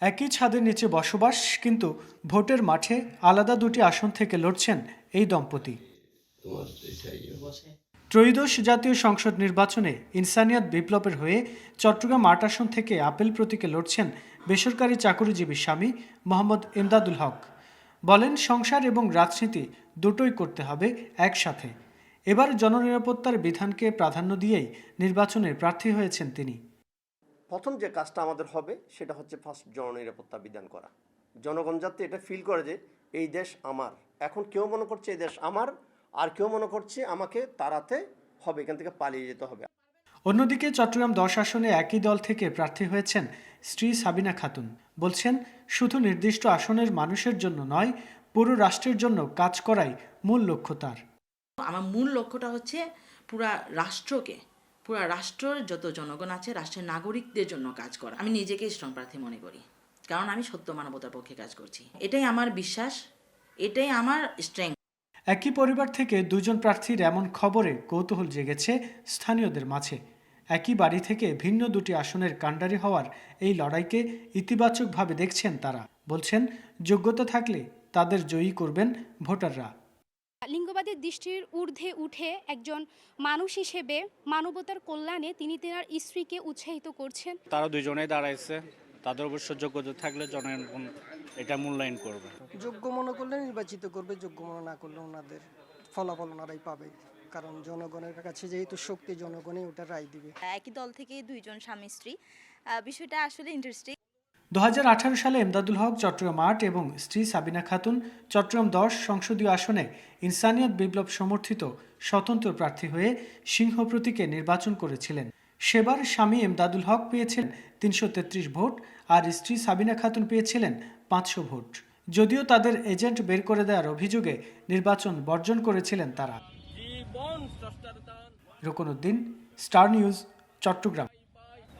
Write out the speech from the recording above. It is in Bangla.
একই ছাদের নিচে বসবাস, কিন্তু ভোটের মাঠে আলাদা দুটি আসন থেকে লড়ছেন এই দম্পতি। ত্রয়োদশ জাতীয় সংসদ নির্বাচনে ইনসানিয়াত বিপ্লবের হয়ে চট্টগ্রাম ৮ আসন থেকে আপেল প্রতীকে লড়ছেন বেসরকারি চাকরিজীবী স্বামী মোহাম্মদ এমদাদুল হক। বলেন, সংসার এবং রাজনীতি দুটোই করতে হবে একসাথে। এবার জননিরাপত্তার বিধানকে প্রাধান্য দিয়েই নির্বাচনে প্রার্থী হয়েছেন তিনি। প্রথম যে কাজটা আমাদের হবে সেটা হচ্ছে ফার্স্ট জননিরাপত্তা বিধান করা। জনগণ যাতে এটা ফিল করে যে এই দেশ আমার। এখন কেউ মনে করছে এই দেশ আমার, আর কেউ মনে করছে আমাকে তাড়াতে হবে, এখান থেকে পালিয়ে যেতে হবে। অন্যদিকে চট্টগ্রাম ১০ আসনে একই দল থেকে প্রার্থী হয়েছেন স্ত্রী সাবিনা খাতুন। বলছেন, শুধু নির্দিষ্ট আসনের মানুষের জন্য নয়, পুরো রাষ্ট্রের জন্য কাজ করাই মূল লক্ষ্য তার। আমার মূল লক্ষ্যটা হচ্ছে পুরা রাষ্ট্রের যত জনগণ আছে, রাষ্ট্রের নাগরিকদের জন্য কাজ করা। আমি নিজেকে স্ট্রং প্রার্থী মনে করি, কারণ আমি সত্য মানবতার পক্ষে কাজ করছি। এটাই আমার বিশ্বাস, এটাই আমার স্ট্রেংথ। একই পরিবার থেকে দুজন প্রার্থীর এমন খবরে কৌতূহল জেগেছে স্থানীয়দের মাঝে। একই বাড়ি থেকে ভিন্ন দুটি আসনের কাণ্ডারি হওয়ার এই লড়াইকে ইতিবাচকভাবে দেখছেন তারা। বলছেন, যোগ্যতা থাকলে তাদের জয়ী করবেন ভোটাররা। লিঙ্গবাদের দৃষ্টির ঊর্ধ্বে উঠে একজন মানুষ হিসেবে মানবতার কল্যাণে তিনি তার স্ত্রীকে উৎসাহিত করছেন। তারা দুজনেই দাঁড়াইছে, তাদের অবশ্য যোগ্যতা থাকলে জনগণ এটা মূল্যায়ন করবে। যোগ্য মনে করলে নির্বাচিত করবে, যোগ্য মনে না করলে ওনাদের ফলাফল ওনারাই পাবে, কারণ জনগণের কাছে যেহেতু শক্তি, জনগণই ওটা রায় দিবে। একই দল থেকে দুইজন স্বামী স্ত্রী, বিষয়টা আসলে ইন্টারেস্টিং। ২০১৮ সালে এমদাদুল হক চট্টগ্রাম ৮ এবং স্ত্রী সাবিনা খাতুন চট্টগ্রাম ১০ সংসদীয় আসনে ইনসানিয়াত বিপ্লব সমর্থিত স্বতন্ত্র প্রার্থী হয়ে সিংহ প্রতীকে নির্বাচন করেছিলেন। সেবার স্বামী এমদাদুল হক পেয়েছেন ৩৩৩ ভোট আর স্ত্রী সাবিনা খাতুন পেয়েছিলেন ৫০০ ভোট। যদিও তাদের এজেন্ট বের করে দেওয়ার অভিযোগে নির্বাচন বর্জন করেছিলেন তারা। রুকন উদ্দিন, স্টার নিউজ, চট্টগ্রাম।